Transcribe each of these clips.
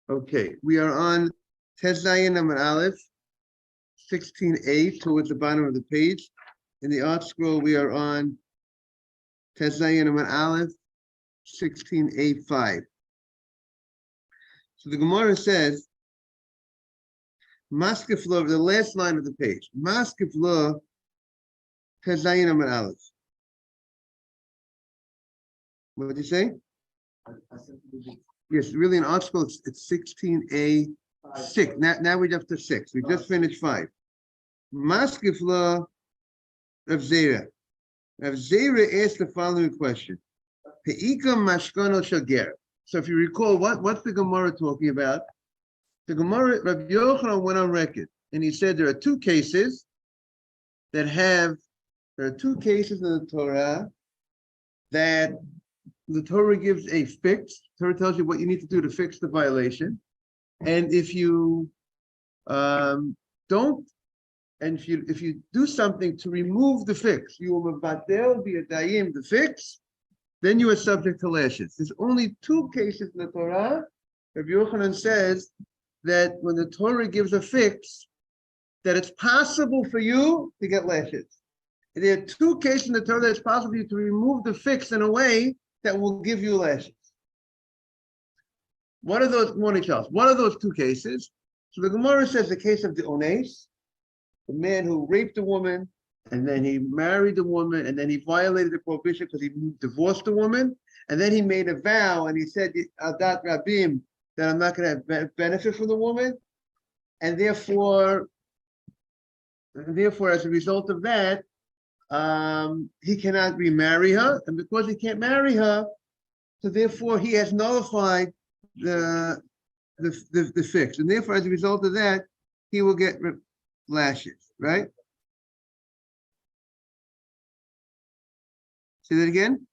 Okay, we are on Tezayin Amar Aleph, 16a, towards the bottom of the page. In the art scroll, we are on Tezayin Amar Aleph, 16a5. So the Gemara says, Maskeflo, the last line of the page, Maskeflo Tezayin Amar Aleph. What did you say? Yes, really in art school, it's 16a6. Now we're up to 6. We just finished 5. Maskefla Rav Zera. Rav Zera asked the following question. Pe'ika mashkono shager. So if you recall, what's the Gemara talking about? The Gemara, Rav Yochanan went on record, and he said there are two cases in the Torah that the Torah gives a fix. The Torah tells you what you need to do to fix the violation. And if you don't, and if you do something to remove the fix, you will mevatel b'yadayim the fix, then you are subject to lashes. There's only two cases in the Torah. Rabbi Yochanan says that when the Torah gives a fix, that it's possible for you to get lashes. There are two cases in the Torah that it's possible for you to remove the fix in a way that will give you lashes. What are those? Morning, Charles. What are those two cases? So the Gemara says the case of the ones, the man who raped a woman, and then he married the woman, and then he violated the prohibition because he divorced the woman, and then he made a vow, and he said, Adat Rabim, that I'm not going to benefit from the woman, and therefore, as a result of that, he cannot remarry her, and because he can't marry her, so therefore he has nullified the fix, and therefore as a result of that, he will get lashes, right? Say that again.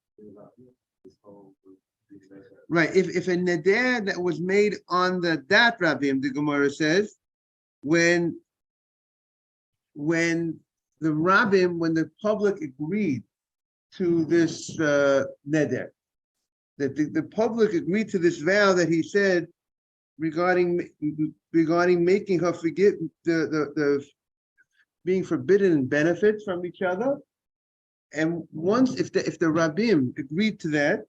Right. If a neder that was made on the dat rabim, the Gemara says, when the public agreed to this neder, that the public agreed to this vow that he said regarding making her forget the being forbidden in benefits from each other. And once if the Rabbim agreed to that,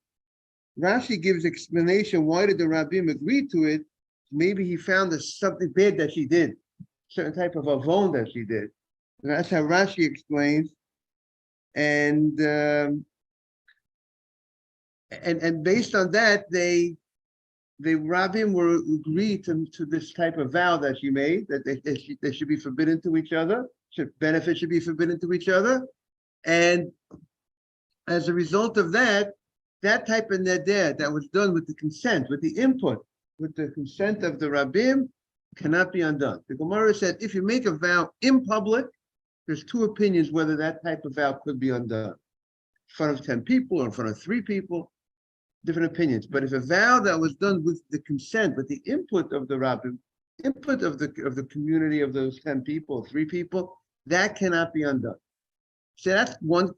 Rashi gives explanation why did the Rabbim agree to it. Maybe he found there's something bad that she did, certain type of avon that she did. And that's how Rashi explains. And based on that, the Rabbim were agreed to this type of vow that she made, that they should be forbidden to each other, benefits should be forbidden to each other. And as a result of that type of neder that was done with the consent, with the input, with the consent of the Rabbim, cannot be undone. The Gemara said, if you make a vow in public, there's two opinions whether that type of vow could be undone. In front of 10 people or in front of 3 people, different opinions. But if a vow that was done with the consent, with the input of the Rabbim, input of the community of those 10 people, 3 people, that cannot be undone. So that's one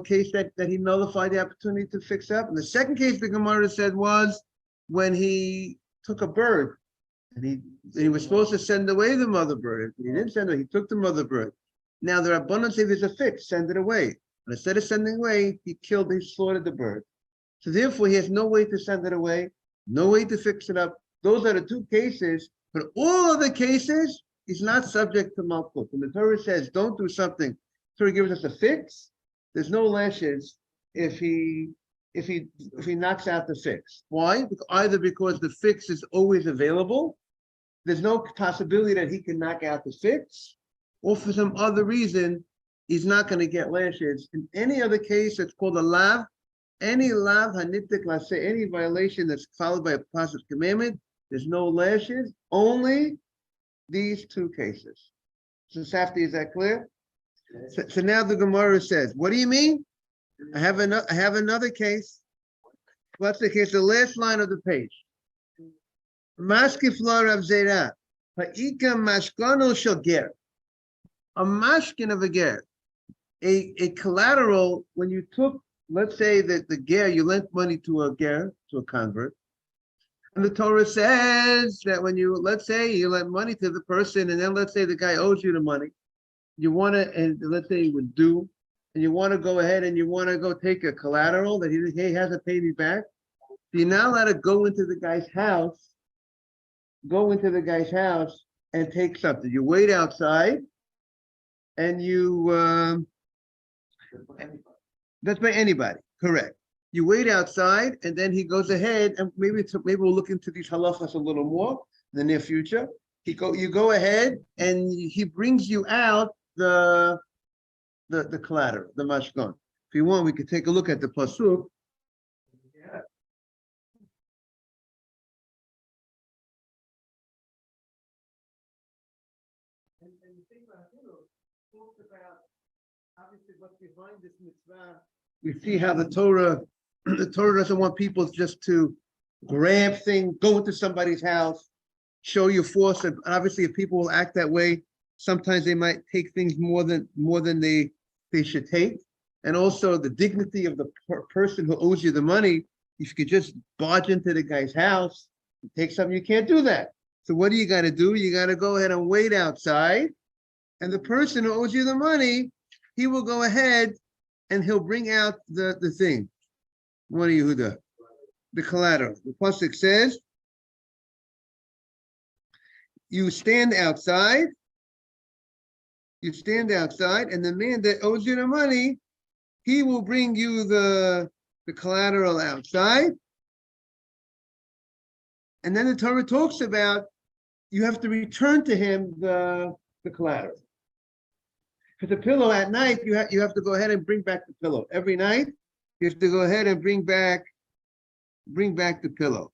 case that he nullified the opportunity to fix up. And the second case the Gemara said was when he took a bird and he was supposed to send away the mother bird. He didn't send it, he took the mother bird. Now there are abundance if there's a fix, send it away. And instead of sending away, he slaughtered the bird. So therefore he has no way to send it away, no way to fix it up. Those are the two cases, but all other cases he's not subject to Makkos. When the Torah says don't do something, Torah gives us a fix, there's no lashes if he knocks out the fix. Why? Either because the fix is always available, there's no possibility that he can knock out the fix, or for some other reason, he's not going to get lashes. In any other case, it's called a lav. Any lav hanitik laseh, any violation that's followed by a positive commandment, there's no lashes, only these two cases. So Safti, is that clear? So now the Gemara says, what do you mean? I have another case. What's the case? The last line of the page. Maskefla Rav Zera. Ha'ika mashkano shel ger. A mashkin of a ger. A collateral, when you took, let's say that the ger, you lent money to a ger, to a convert, And the Torah says that when you, let's say you lend money to the person, and then let's say the guy owes you the money, you want to, and let's say he was due, and you want to go ahead and you want to go take a collateral that he hasn't paid me back, you're not allowed to go into the guy's house, and take something. You wait outside, and that's by anybody, correct. You wait outside, and then he goes ahead, and maybe we'll look into these halachas a little more in the near future. You go ahead, and he brings you out the collateral, the mashkon. If you want, we could take a look at the pasuk. Yeah. And the thing about talks about obviously what's behind this mitzvah. We see how the Torah doesn't want people just to grab things, go into somebody's house, show you force. And obviously, if people will act that way, sometimes they might take things more than they should take. And also the dignity of the person who owes you the money. If you could just barge into the guy's house and take something, you can't do that. So what do? You got to go ahead and wait outside. And the person who owes you the money, he will go ahead and he'll bring out the thing. What Yehuda? The collateral. The pasuk says, you stand outside, and the man that owes you the money, he will bring you the collateral outside. And then the Torah talks about you have to return to him the collateral. For the pillow at night, you have to go ahead and bring back the pillow. Every night, you have to go ahead and bring back the pillow.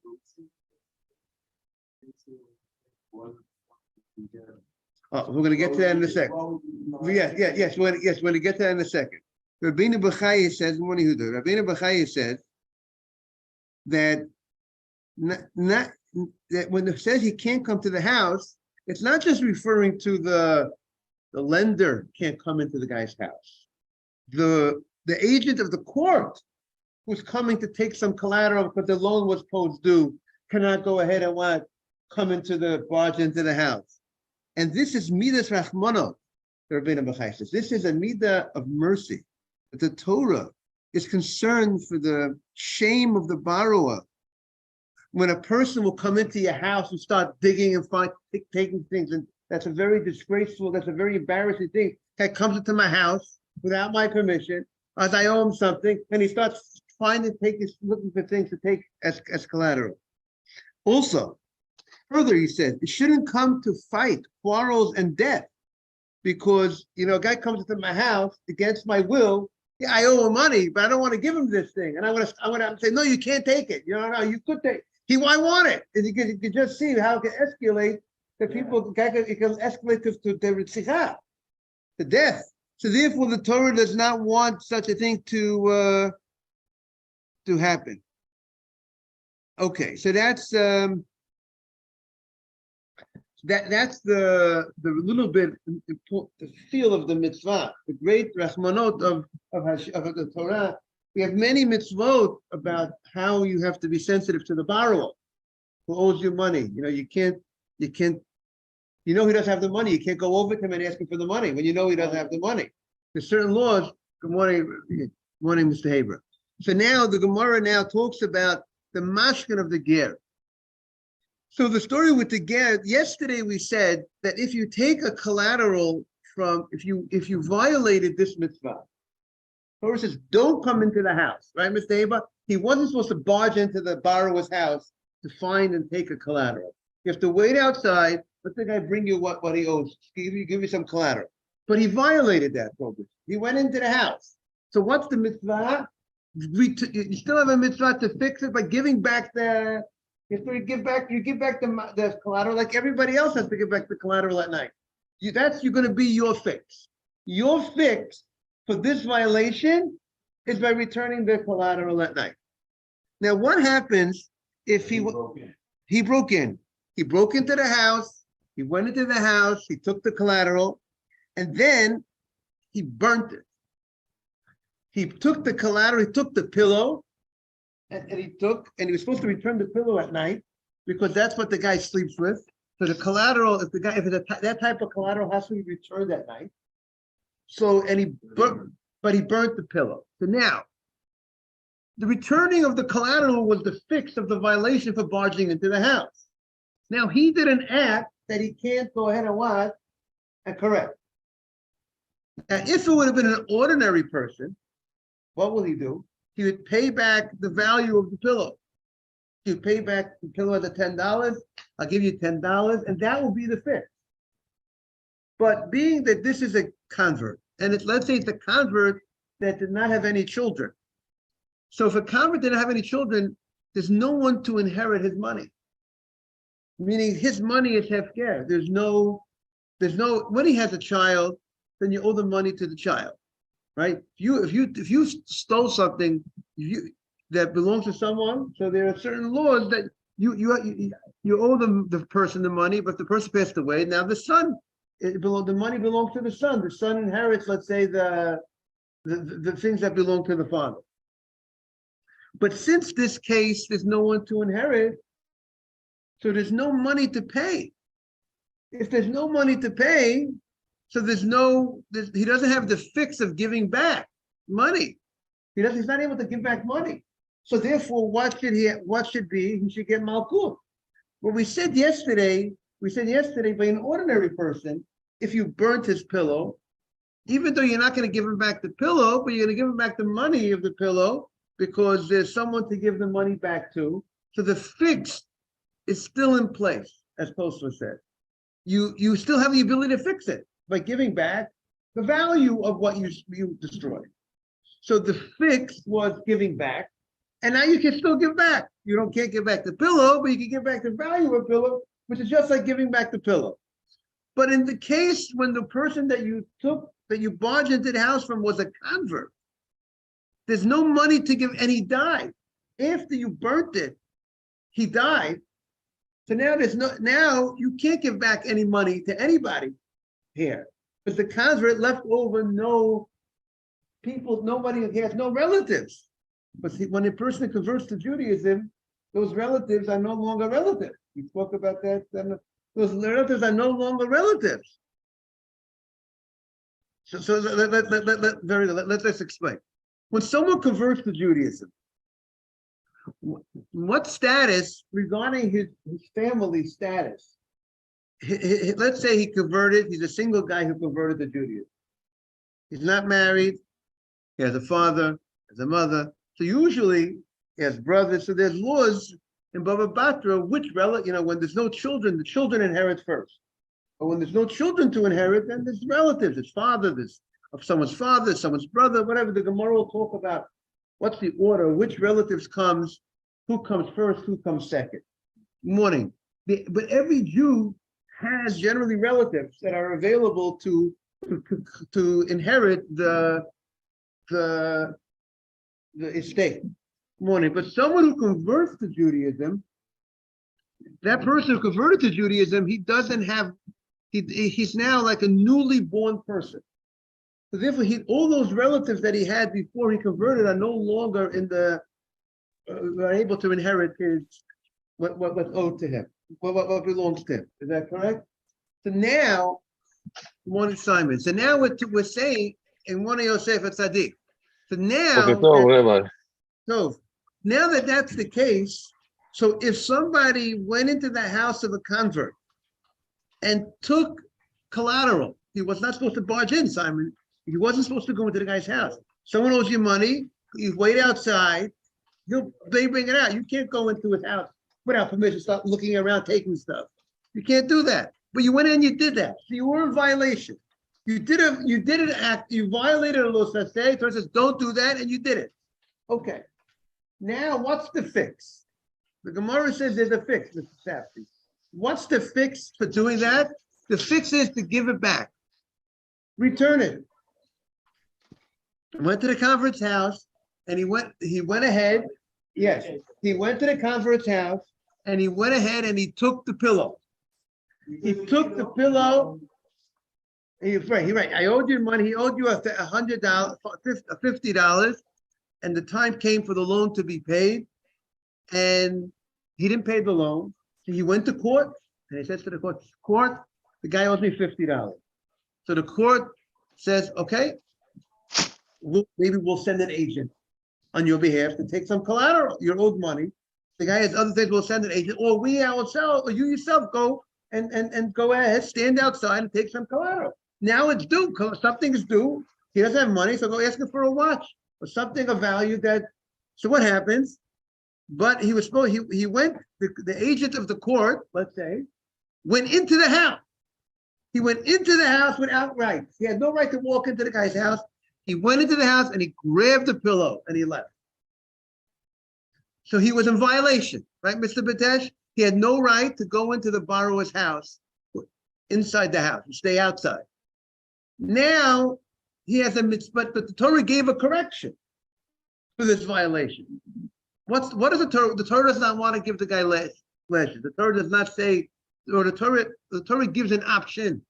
Oh, we're going to get to that in a second. Yes, we're going to get to that in a second. Rabbeinu Bechaya says, Rabbeinu Bechaya says that that when it says he can't come to the house, it's not just referring to the lender can't come into the guy's house. The agent of the court who's coming to take some collateral because the loan was post due cannot go ahead and barge into the house. And this is midas rachmano, the Rabbeinu Bechaya says. This is a midah of mercy. That the Torah is concerned for the shame of the borrower. When a person will come into your house and start digging and taking things, and that's a very disgraceful, that's a very embarrassing thing. Guy comes into my house without my permission, as I owe him something, and he starts looking for things to take as collateral. Also, further, he said, it shouldn't come to fight, quarrels, and death, because a guy comes into my house against my will. Yeah, I owe him money, but I don't want to give him this thing, and I want to say, no, you can't take it. No, you could take it. I want it. And you can just see how it can escalate. That people, it can escalate to death. So therefore, the Torah does not want such a thing to happen. Okay, so that's the little bit the feel of the mitzvah, the great rachmanot of the Torah. We have many mitzvot about how you have to be sensitive to the borrower who owes you money. You can't. He doesn't have the money. You can't go over to him and ask him for the money when he doesn't have the money. There's certain laws. Good morning, Mr. Haber. So now the Gemara talks about the mashkin of the ger. So the story with the ger, yesterday we said that if you take a collateral if you violated this mitzvah, Torah says don't come into the house, right, Mr. Haber? He wasn't supposed to barge into the borrower's house to find and take a collateral. You have to wait outside. Let the guy bring you what he owes. Give you some collateral. But he violated that prohibition. He went into the house. So what's the mitzvah? You still have a mitzvah to fix it by giving back you give back the collateral like everybody else has to give back the collateral at night. You're going to be your fix. Your fix for this violation is by returning the collateral at night. Now, what happens if he broke in? He broke into the house. He went into the house. He took the collateral, and then he burnt it. He took the collateral. He took the pillow, and he was supposed to return the pillow at night. because that's what the guy sleeps with. So the collateral, if that type of collateral has to be returned that night. So, but he burnt the pillow. So now, the returning of the collateral was the fix of the violation for barging into the house. Now, he did an act that he can't go ahead and what? And correct. Now, if it would have been an ordinary person, what will he do? He would pay back the value of the pillow. He would pay back the pillow at the $10. I'll give you $10, and that will be the fix. But being that this is a convert, and let's say it's a convert that did not have any children. So if a convert didn't have any children, there's no one to inherit his money. Meaning his money is hefker. There's no, when he has a child, then you owe the money to the child, right? If you stole something that belongs to someone, so there are certain laws that you owe the person the money, but the person passed away. Now the son, the money belongs to the son. The son inherits, let's say, the things that belong to the father. But since this case, there's no one to inherit, so there's no money to pay. If there's no money to pay, so he doesn't have the fix of giving back money. He's not able to give back money. So therefore, what should be? He should get Makkos. What we said yesterday, by an ordinary person, if you burnt his pillow, even though you're not going to give him back the pillow, but you're going to give him back the money of the pillow because there's someone to give the money back to. So the fix is still in place, as Postler said. You still have the ability to fix it by giving back the value of what you destroyed. So the fix was giving back, and now you can still give back. Can't give back the pillow, but you can give back the value of a pillow, which is just like giving back the pillow. But in the case when the person that you barged into the house from was a convert, there's no money to give, and he died. After you burnt it, he died. So now you can't give back any money to anybody here. But the convert left over no people, nobody has no relatives. But see, when a person converts to Judaism, those relatives are no longer relatives. We spoke about that. Those relatives are no longer relatives. So let's explain. When someone converts to Judaism, what status regarding his family status? Let's say he converted, he's a single guy who converted to Judaism. He's not married, he has a father, has a mother. So usually he has brothers. So there's laws in Baba Batra, which when there's no children, the children inherit first. But when there's no children to inherit, then there's relatives, it's father, there's of someone's father, someone's brother, whatever. The Gemara will talk about what's the order, which relatives who comes first, who comes second. Morning. But every Jew has generally relatives that are available to inherit the estate. Morning. But someone who converts to Judaism, that person who converted to Judaism, he's now like a newly born person. So therefore, all those relatives that he had before he converted are no longer are able to inherit what's owed to him, what belongs to him. Is that correct? So now, morning, Simon. So now we're saying in one of Yosef Tzaddik. So now, now that that's the case, so if somebody went into the house of a convert and took collateral, he was not supposed to barge in, Simon. He wasn't supposed to go into the guy's house. Someone owes you money, you wait outside, they bring it out. You can't go into his house without permission, start looking around, taking stuff. You can't do that. But you went in, you did that. So you were in violation. You did an act, you violated a law, so it says don't do that, and you did it. Okay. Now, what's the fix? The Gemara says there's a fix, Mr. Safdie. What's the fix for doing that? The fix is to give it back. Return it. He went to the convert's house, and he went ahead. Yes, he went to the convert's house, and he went ahead and he took the pillow. He took the pillow. He's right. I owed you money. He owed you $100, $50, and the time came for the loan to be paid, and he didn't pay the loan. So he went to court and he says to the court, the guy owes me $50. So the court says, okay, maybe we'll send an agent on your behalf to take some collateral. You're owed money. The guy has other things, we'll send an agent, or we ourselves, or you yourself go and go ahead, stand outside and take some collateral. Now it's due, something is due. He doesn't have money, so go ask him for a watch or something of value that, so what happens? But he was supposed, he went, the agent of the court, let's say, went into the house. He went into the house without rights. He had no right to walk into the guy's house. He went into the house and he grabbed the pillow and he left. So he was in violation, right, Mr. Batesh? He had no right to go into the borrower's house, inside the house, and stay outside. Now he has a mitzvah, but the Torah gave a correction for this violation. What is the Torah? The Torah does not want to give the guy lashes. The Torah does not say, or the Torah gives an option.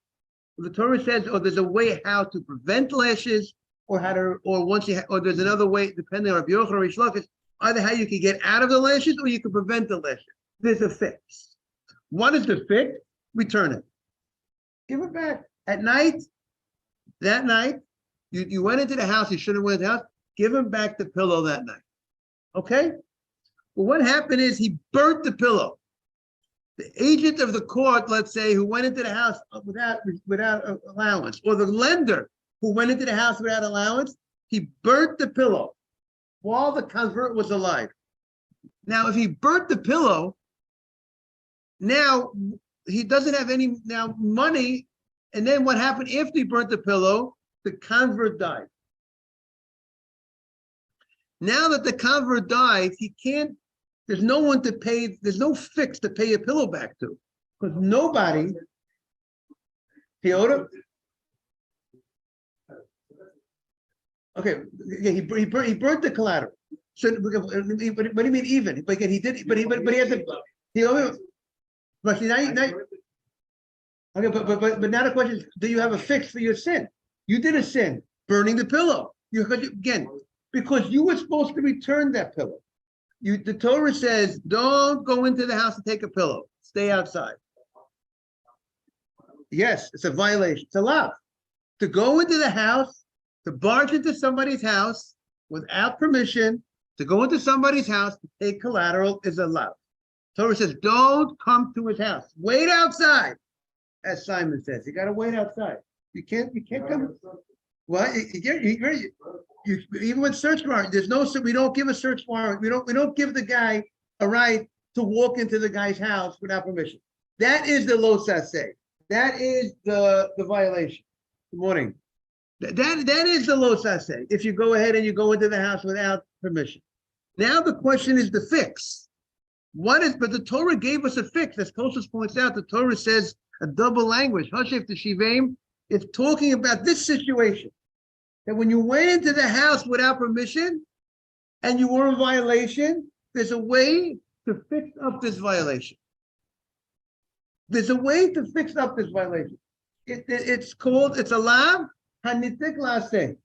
The Torah says, or there's a way how to prevent lashes, or how to, or once you, or there's another way, depending on Rabbi Yochanan or Rish Lakish, either how you can get out of the lashes or you can prevent the lashes. There's a fix. What is the fix? Return it. Give it back. At night, that night, you went into the house, you shouldn't have went into the house, give him back the pillow that night. Okay? Well, what happened is he burnt the pillow. The agent of the court, let's say, who went into the house without allowance, or the lender who went into the house without allowance, he burnt the pillow while the convert was alive. Now, if he burnt the pillow, now he doesn't have any money. And then what happened after he burnt the pillow? The convert died. Now that the convert died, he can't, there's no one to pay, there's no fix to pay a pillow back to. Because nobody, he owed him. Okay, yeah, he burnt the collateral. So, what do you mean even? But he did, but he had to, he owed him. But now, okay, but now the question is, do you have a fix for your sin? You did a sin, burning the pillow. Because you were supposed to return that pillow. The Torah says, don't go into the house and take a pillow. Stay outside. Yes, it's a violation. It's allowed. To go into the house, to barge into somebody's house without permission, to go into somebody's house to take collateral is allowed. Torah says, don't come to his house. Wait outside, as Simon says. You got to wait outside. You can't come. Well, even with search warrant, there's no. We don't give a search warrant. We don't give the guy a right to walk into the guy's house without permission. That is the lo saseh. That is the violation. Good morning. That is the lo saseh. If you go ahead and you go into the house without permission. Now the question is the fix. But the Torah gave us a fix. As Tosfos points out, the Torah says a double language. Hashef to Shivim. It's talking about this situation. That when you went into the house without permission and you were in violation, there's a way to fix up this violation. There's a way to fix up this violation. It's a lav hanitik laseh.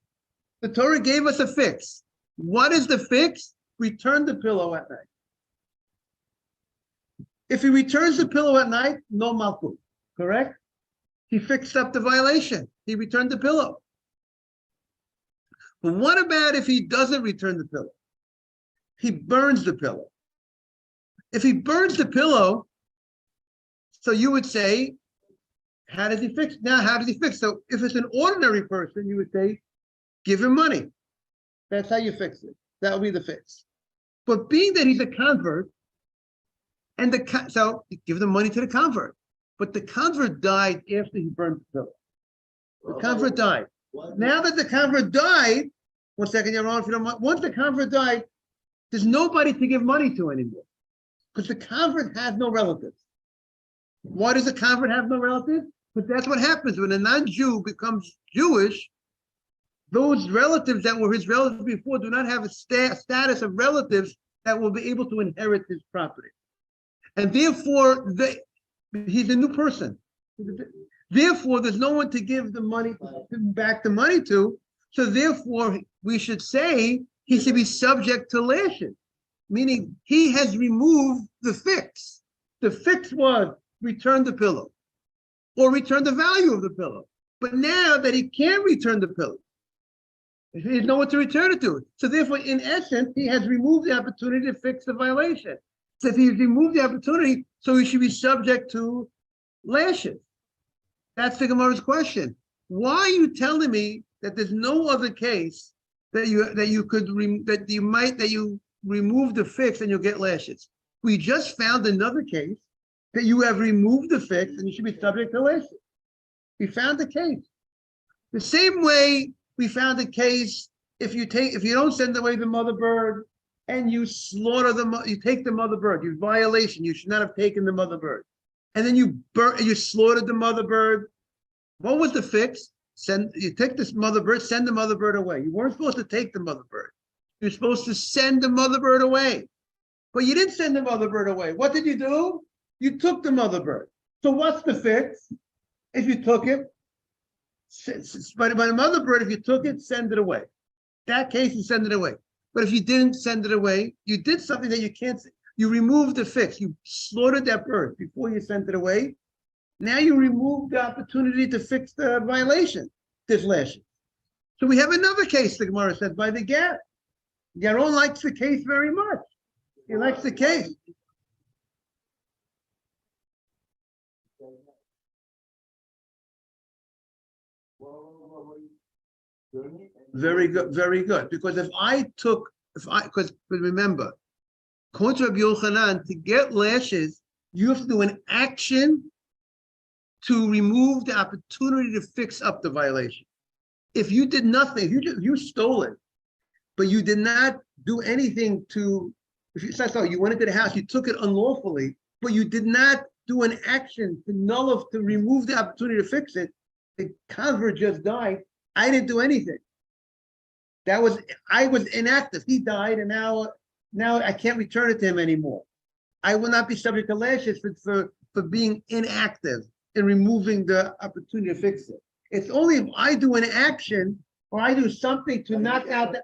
The Torah gave us a fix. What is the fix? Return the pillow at night. If he returns the pillow at night, no malkut, correct? He fixed up the violation. He returned the pillow. But what about if he doesn't return the pillow? He burns the pillow. If he burns the pillow, so you would say, how does he fix? Now, how does he fix? So if it's an ordinary person, you would say, give him money. That's how you fix it. That would be the fix. But being that he's a convert, and so you give the money to the convert. But the convert died after he burned the pillow. The convert died. Now that the convert died, one second, you're on if you don't mind. Once the convert died, there's nobody to give money to anymore. Because the convert has no relatives. Why does the convert have no relatives? Because that's what happens when a non-Jew becomes Jewish. Those relatives that were his relatives before do not have a status of relatives that will be able to inherit his property. And therefore, he's a new person. Therefore, there's no one to give the money, back the money to. So therefore, we should say he should be subject to lashes, meaning he has removed the fix. The fix was return the pillow or return the value of the pillow. But now that he can't return the pillow, he doesn't know what to return it to. So therefore, in essence, he has removed the opportunity to fix the violation. So if he's removed the opportunity, so he should be subject to lashes. That's the Gemara's question. Why are you telling me that there's no other case that you remove the fix and you'll get lashes? We just found another case that you have removed the fix and you should be subject to lashes. We found the case. The same way we found a case if you don't send away the mother bird and you slaughter you take the mother bird, you violation, you should not have taken the mother bird. And then you slaughtered the mother bird. What was the fix? You take this mother bird, send the mother bird away. You weren't supposed to take the mother bird. You're supposed to send the mother bird away. But you didn't send the mother bird away. What did you do? You took the mother bird. So what's the fix? If you took it, by the mother bird, if you took it, send it away. That case, you send it away. But if you didn't send it away, you did something that you can't. You removed the fix. You slaughtered that bird before you sent it away. Now you remove the opportunity to fix the violation, this lashing. So we have another case, the Gemara says, by the Ger. Yaron likes the case very much. He likes the case. Very good, very good. Because because remember, according to Rabbi Yochanan, to get lashes, you have to do an action to remove the opportunity to fix up the violation. If you did nothing, you stole it, but you did not do anything to, you went into the house, you took it unlawfully, but you did not do an action to remove the opportunity to fix it. The convert just died. I didn't do anything. I was inactive. He died, and now I can't return it to him anymore. I will not be subject to lashes for being inactive and removing the opportunity to fix it. It's only if I do an action or I do something to knock out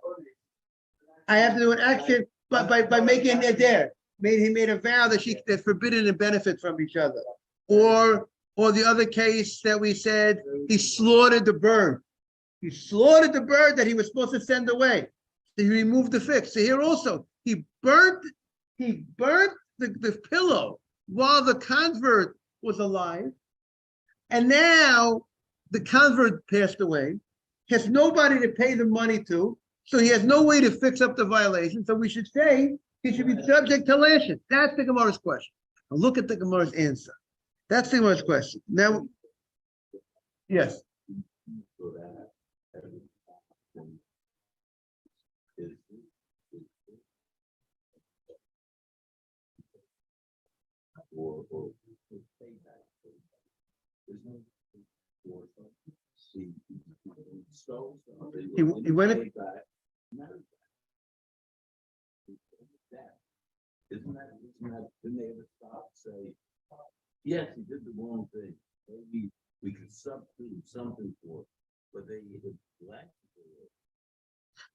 I have to do an action by making it there. He made a vow that they're forbidden to benefit from each other. Or the other case that we said, he slaughtered the bird. He slaughtered the bird that he was supposed to send away. So he removed the fix. So here also, he burnt the pillow while the convert was alive. And now the convert passed away, has nobody to pay the money to, so he has no way to fix up the violation. So we should say he should be subject to lashes. That's the Gemara's question. Now look at the Gemara's answer. That's the Gemara's question. Now, yes. He went it. Isn't that didn't they ever stop and say, yes, he did the wrong thing. Maybe we could substitute something for it, but they lacked it.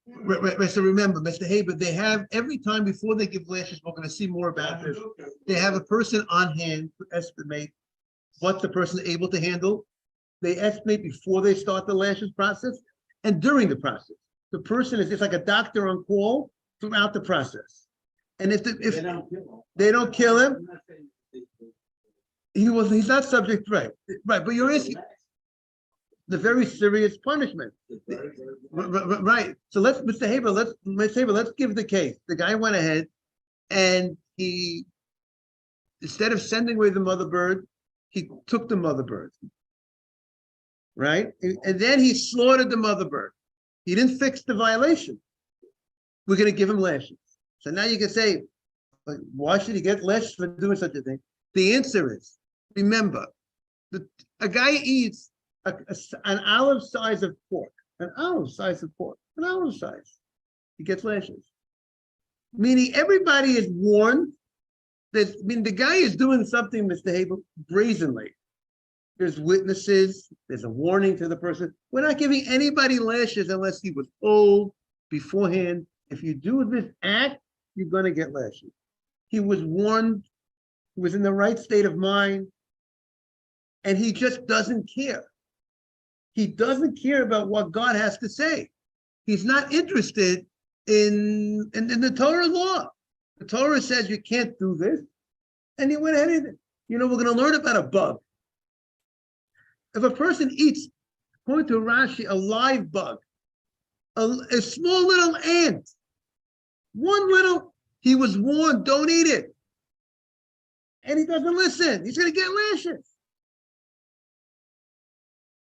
Right. So remember, Mr. Haber, they have every time before they give lashes, we're going to see more about this. They have a person on hand to estimate what the person is able to handle. They estimate before they start the lashes process and during the process. The person is just like a doctor on call throughout the process. And if they don't kill him, he's not subject, right? But you're asking the very serious punishment, right? So Mr. Haber, let's give the case. The guy went ahead and he, instead of sending away the mother bird, he took the mother bird, right? And then he slaughtered the mother bird. He didn't fix the violation. We're going to give him lashes. So now you can say, why should he get lashes for doing such a thing? The answer is, remember, a guy eats an olive size of pork, an olive size. He gets lashes. Meaning everybody is warned. The guy is doing something, Mr. Haber, brazenly. There's witnesses. There's a warning to the person. We're not giving anybody lashes unless he was told beforehand. If you do this act, you're going to get lashes. He was warned who is in the right state of mind, and he just doesn't care. He doesn't care about what God has to say. He's not interested in the Torah law. The Torah says you can't do this, and he went ahead and, we're going to learn about a bug. If a person eats, according to Rashi, a live bug, a small little ant, he was warned, don't eat it. And he doesn't listen. He's going to get lashes.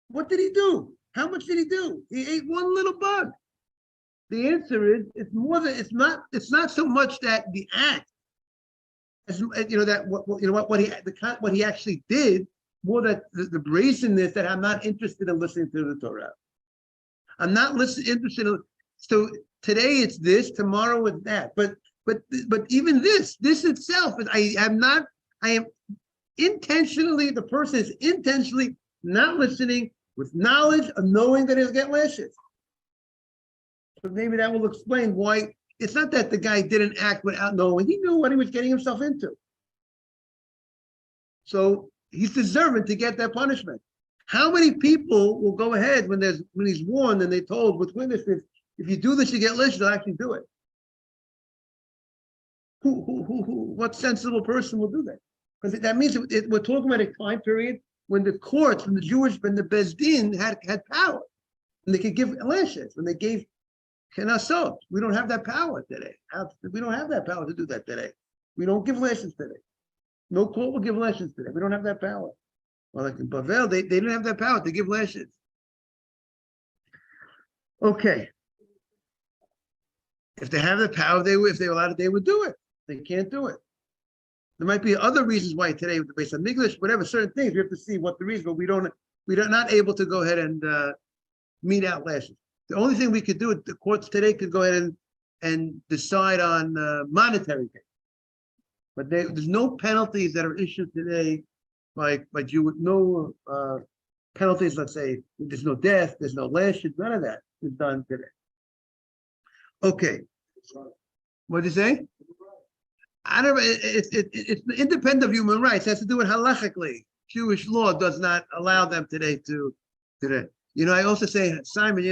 What did he do? How much did he do? He ate one little bug. The answer is, it's not so much that the act, as what he actually did, more that the brazenness that I'm not interested in listening to the Torah. I'm not interested in. So today it's this, tomorrow it's that. But even this itself is I am intentionally, the person is intentionally not listening with knowledge of knowing that he'll get lashes. But maybe that will explain why it's not that the guy didn't act without knowing. He knew what he was getting himself into. So he's deserving to get that punishment. How many people will go ahead when he's warned and they told with witnesses, if you do this, you get lashes, they'll actually do it? What sensible person will do that? Because that means we're talking about a time period when the courts, when the Beis Din had power, and they could give lashes, when they gave kenasot. We don't have that power today. We don't have that power to do that today. We don't give lashes today. No court will give lashes today. We don't have that power. Well, like in Bavel, they didn't have that power to give lashes. Okay. If they have the power, if they were allowed, they would do it. They can't do it. There might be other reasons why today, with the base of English, whatever, certain things, we have to see what the reason, but we're not able to go ahead and mete out lashes. The only thing we could do, the courts today could go ahead and decide on monetary things. But there's no penalties that are issued today by Jew, no penalties, let's say, there's no death, there's no lashes, none of that is done today. Okay. What did you say? I don't know. It's independent of human rights. It has to do with halachically. Jewish law does not allow them today to today. I also say, Simon,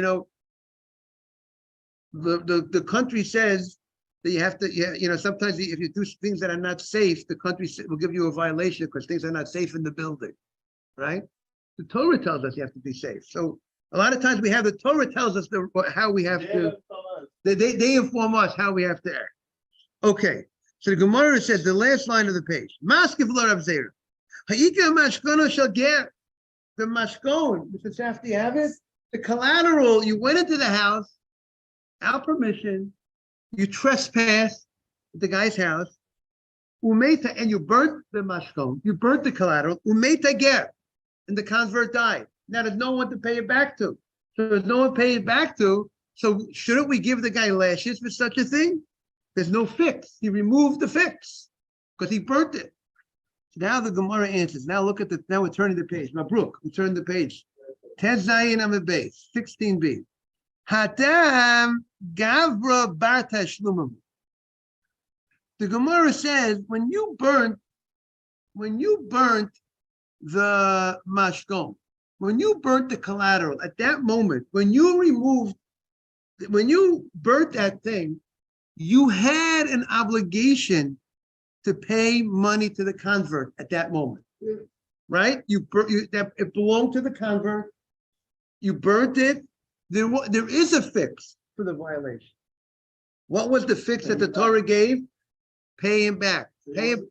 the country says that you have to, sometimes if you do things that are not safe, the country will give you a violation because things are not safe in the building, right? The Torah tells us you have to be safe. So a lot of times the Torah tells us how we have to, they inform us how we have to act. Okay, so the Gemara says, the last line of the page, Maskiv lo Rav Zera, Ha'ika mashkono shall get the mashkon, Mr. Safdie, have it? The collateral, you went into the house, without permission, you trespassed the guy's house, umeta, and you burnt the mashkon, you burnt the collateral, umeta ger, and the convert died. Now there's no one to pay it back to. So there's no one to pay it back to. So shouldn't we give the guy lashes for such a thing? There's no fix. He removed the fix because he burnt it. So now the Gemara answers. Now look at now we're turning the page. Mabruk, we turn the page. Tez Zayin on the base, 16b. Hatam Gavra Bartash Lumam. The Gemara says when you burnt the mashkon, when you burnt the collateral, at that moment, when you burnt that thing, you had an obligation to pay money to the convert at that moment, right? It belonged to the convert. You burnt it. There is a fix for the violation. What was the fix that the Torah gave? Pay him back. Pay him.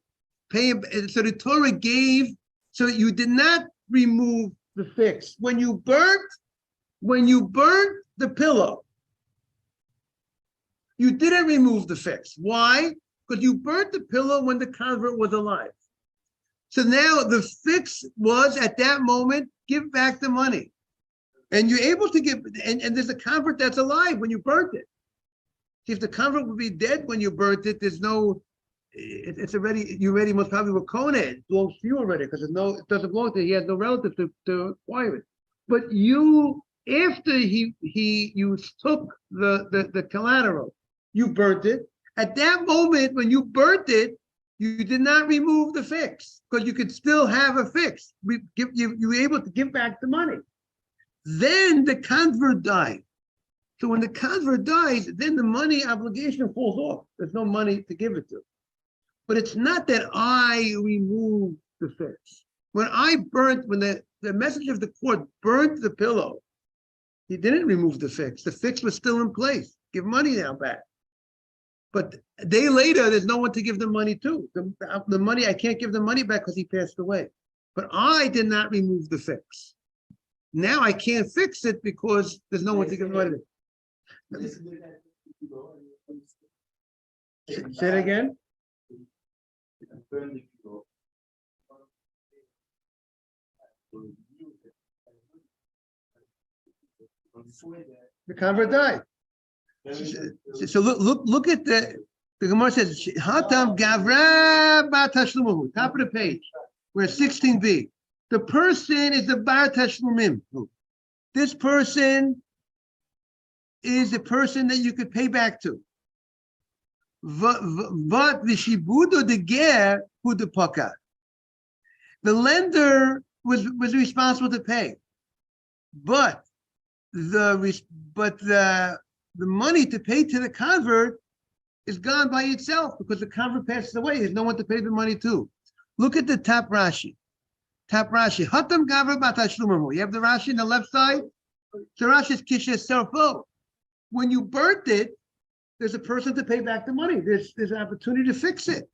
So the Torah gave. So you did not remove the fix when you burnt the pillow. You didn't remove the fix. Why? Because you burnt the pillow when the convert was alive. So now the fix was at that moment, give back the money. And you're able to give, and there's a convert that's alive when you burnt it. If the convert would be dead when you burnt it, there's no, it's already, you already most probably were Koned. It belongs to you already because it doesn't belong to, he has no relative to acquire it. But you, after you took the collateral, you burnt it. At that moment, when you burnt it, You did not remove the fix because you could still have a fix. You were able to give back the money. Then the convert died. So when the convert dies, then the money obligation falls off. There's no money to give it to. But it's not that I removed the fix. When the messenger of the court burnt the pillow, he didn't remove the fix. The fix was still in place. Give money now back. But a day later, there's no one to give the money to. The money, I can't give the money back because he passed away. But I did not remove the fix. Now I can't fix it because there's no one to give the money to. Say it again. The convert died. So look at the Gemara says Hatam Gavra Bar Tashlumahu, top of the page. We're at 16b. The person is the Bar Tashlumim. This person is the person that you could pay back to. But vishibudo de ger hu de paka. The lender was responsible to pay, but the money to pay to the convert is gone by itself because the convert passes away. There's no one to pay the money to. Look at the top Rashi. Top Rashi. Hatam gavra batashlumamu. You have the Rashi on the left side. The Rashi is kishes serfo. When you burnt it, there's a person to pay back the money. There's an opportunity to fix it.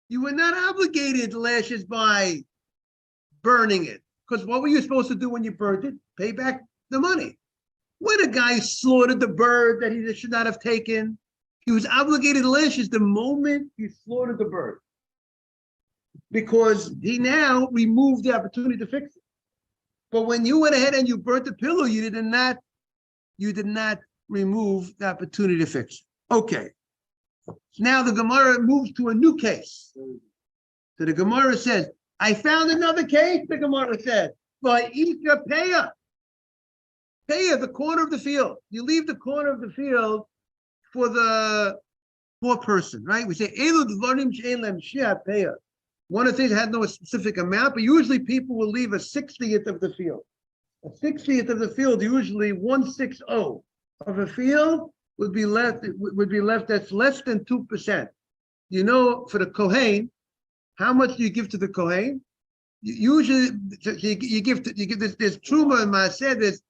You were not obligated lashes by burning it. Because what were you supposed to do when you burnt it? Pay back the money. When a guy slaughtered the bird that he should not have taken, he was obligated lashes the moment he slaughtered the bird. Because he now removed the opportunity to fix it. But when you went ahead and you burnt the pillow, you did not remove the opportunity to fix it. Okay. Now the Gemara moves to a new case. So the Gemara says, I found another case, the Gemara said, by Isha Peya. Peya, the corner of the field. You leave the corner of the field for the poor person, right? We say, Elu Dvarim She'en Lem Shia Peya. One of the things had no specific amount, but usually people will leave a 60th of the field. A 60th of the field, usually 1/60 of a field would be left that's less than 2%. You know, for the Kohen, how much do you give to the Kohen? Usually you give there's Truma and Maaseh,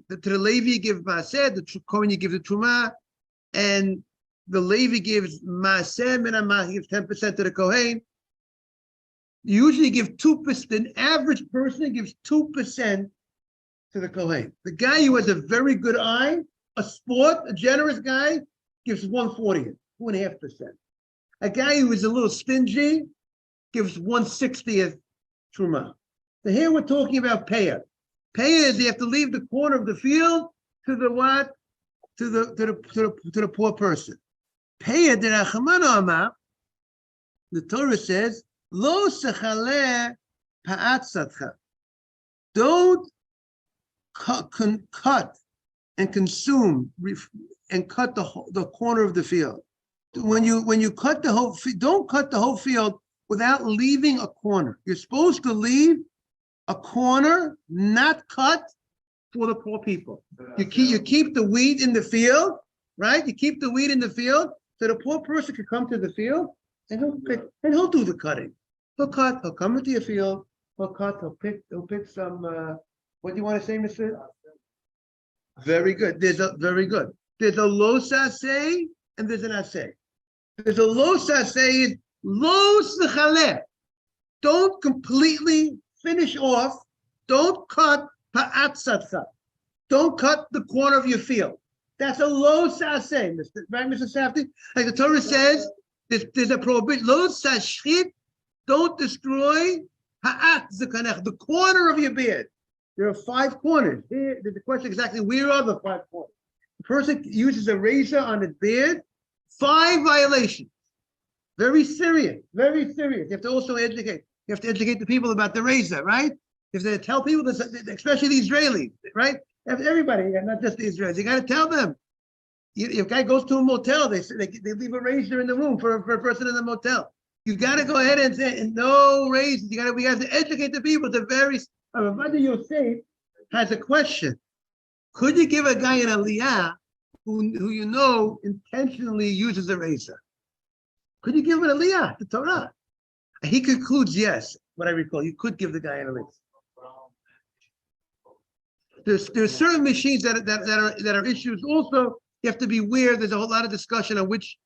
to the Levi you give Maaseh, the Kohen you give the Truma, and the Levi gives Maaseh, Minamah, he gives 10% to the Kohen. You usually give 2%, the average person gives 2% to the Kohen. The guy who has a very good eye, a generous guy, gives 1/40, 2.5%. A guy who is a little stingy gives 1/60th truma. So here we're talking about Peya. Peya is you have to leave the corner of the field to the what? To the poor person. Peya de Rachamana Amar, the Torah says, Lo sechaleh pa'atzatcha. Don't cut and consume and cut the corner of the field. When you cut the whole, don't cut the whole field without leaving a corner. You're supposed to leave a corner, not cut, for the poor people. You keep the wheat in the field, right? You keep the wheat in the field so the poor person can come to the field and he'll do the cutting. He'll cut. He'll come into your field. He'll cut. He'll pick some. What do you want to say, Mr.? Very good. There's a lo saseh and there's an aseh. There's a lo saseh is lo sechaleh. Don't completely finish off. Don't cut pa'atzatcha. Don't cut the corner of your field. That's a lo saseh, right, Mr. Safdie? Like the Torah says, there's a prohibition. Lo sashchit. Don't destroy the corner of your beard. There are 5 corners. Here, the question is exactly where are the 5 corners? The person uses a razor on his beard. 5 violations. Very serious. Very serious. You have to also educate. You have to educate the people about the razor, right? You have to tell people, this, especially the Israelis, right? Everybody, not just the Israelis. You got to tell them. If a guy goes to a motel, they leave a razor in the room for a person in the motel. You got to go ahead and say, and no razors. We have to educate the people. The very, Rabbi Yosef has a question. Could you give a guy an aliyah who you know intentionally uses a razor? Could you give him an aliyah, the Torah? He concludes yes. What I recall, you could give the guy an aliyah. There's certain machines that are issues. Also, you have to be aware. There's a whole lot of discussion on which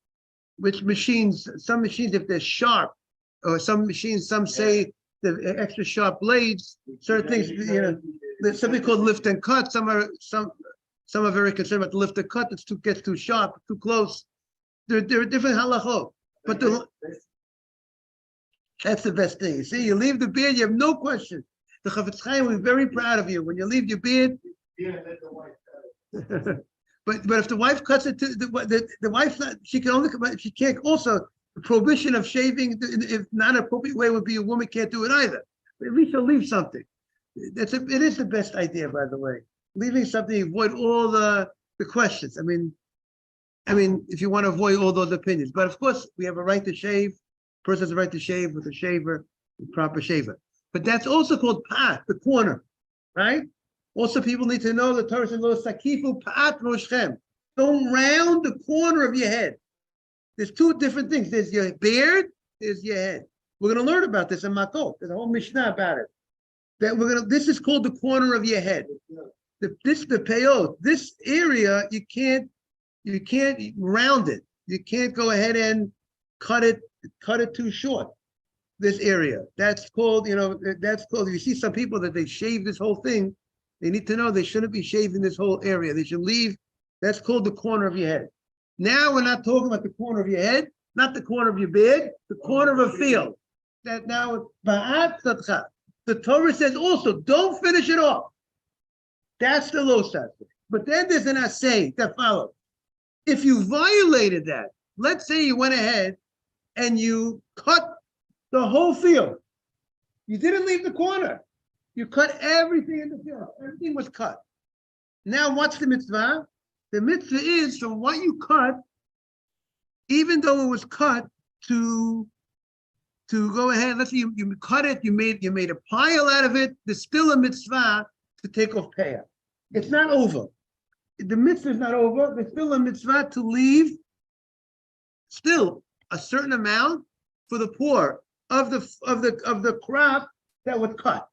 machines. Some machines, if they're sharp, or some machines, some say the extra sharp blades. Certain things, there's something called lift and cut. Some are very concerned about the lift and cut. Gets too sharp, too close. There are different halachot, but that's the best thing. You see, you leave the beard, you have no question. The Chafetz Chaim will be very proud of you when you leave your beard. But if the wife cuts it, the wife, she can't also, the prohibition of shaving, if not an appropriate way would be a woman can't do it either. But at least she'll leave something. It is the best idea, by the way. Leaving something, avoid all the questions. I mean, if you want to avoid all those opinions. But of course, we have a right to shave. Person has a right to shave with a shaver, a proper shaver. But that's also called pat, the corner, right? Also, people need to know the Torah says, "Lo sakifu pat roshchem." Don't round the corner of your head. There's two different things. There's your beard, there's your head. We're going to learn about this in Makkos. There's a whole Mishnah about it. This is called the corner of your head. The peyot. This area you can't round it. You can't go ahead and cut it too short. This area. That's called, if you see some people that they shave this whole thing, they need to know they shouldn't be shaving this whole area. They should leave. That's called the corner of your head. Now we're not talking about the corner of your head, not the corner of your beard, the corner of a field. That now, the Torah says also, don't finish it off. That's the losas. But then there's an assay that follows. If you violated that, let's say you went ahead and you cut the whole field. You didn't leave the corner. You cut everything in the field. Everything was cut. Now, what's the mitzvah? The mitzvah is from what you cut, even though it was cut, to go ahead. Let's say you cut it. You made a pile out of it. There's still a mitzvah to take off payah. It's not over. The mitzvah is not over. There's still a mitzvah to leave still a certain amount for the poor of the crop that was cut.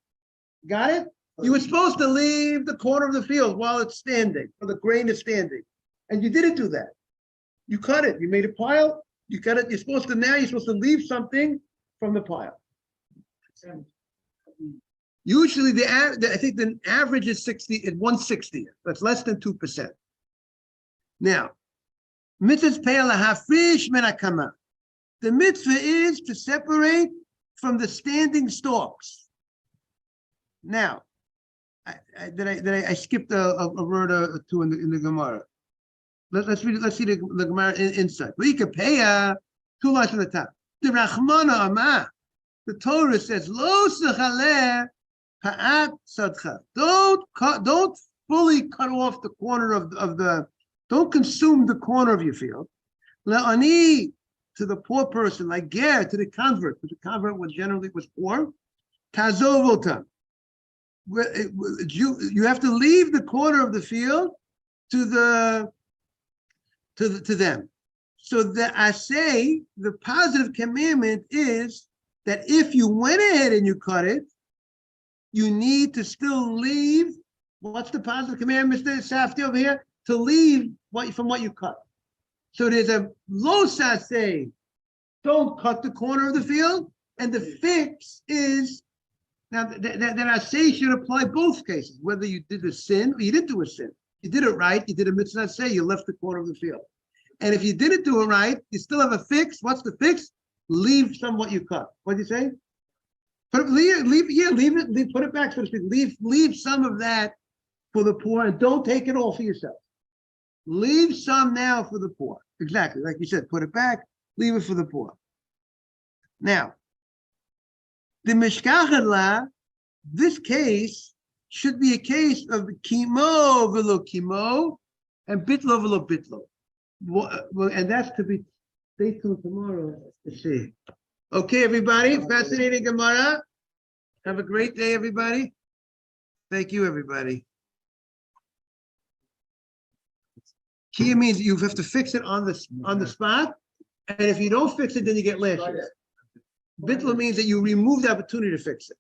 Got it? You were supposed to leave the corner of the field while it's standing, or the grain is standing. And you didn't do that. You cut it. You made a pile. You cut it. You're supposed to leave something from the pile. Usually I think the average is 1/60. That's less than 2%. Now, mitzvah's payah lahafish min hakama. The mitzvah is to separate from the standing stalks. Now, I skipped a word or two in the Gemara. Let's read it. Let's see the Gemara inside. Payah, 2 lines from the top. The Rachmana Amah. The Torah says, "Lo sechaleh pa'at sadcha." Don't fully cut off the corner of the. Don't consume the corner of your field. La'ani, to the poor person, like ger, to the convert, because the convert was poor. Tazov otam. You have to leave the corner of the field to them. So the positive commandment is that if you went ahead and you cut it, you need to still leave. What's the positive commandment, Mr. Safti over here? To leave from what you cut. So there's a lo saseh, don't cut the corner of the field, and the fix is, now that I say should apply both cases, whether you did a sin or you didn't do a sin. You did it right, you did a mitzvah say, you left the corner of the field. And if you didn't do it right, you still have a fix. What's the fix? Leave some what you cut. What do you say? Leave it, put it back, so to speak. Leave some of that for the poor, and don't take it all for yourself. Leave some now for the poor. Exactly, like you said, put it back, leave it for the poor. Now, the mishkachet, this case should be a case of kimo velo kimo and bitlo velo bitlo. Well, and that's to be, stay tuned tomorrow. Let's see. Okay, everybody, fascinating Gemara. Have a great day, everybody. Thank you, everybody. Kia means you have to fix it on the spot, and if you don't fix it, then you get lashes. Bitla means that you remove the opportunity to fix it.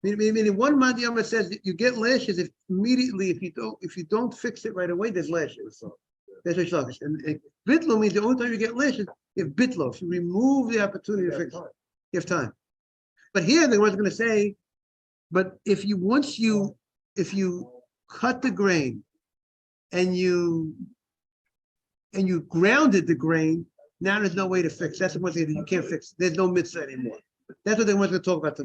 Meaning one Madhyama says that you get lashes if immediately if you don't fix it right away, there's lashes. That's what shlokish. And bitlo means the only time you get lashes if bitlo, if you remove the opportunity to fix it, you have time. But here the one's going to say, but if you cut the grain and you grounded the grain, now there's no way to fix. That's the one thing that you can't fix. There's no mitzvah anymore. That's what they want to talk about tomorrow.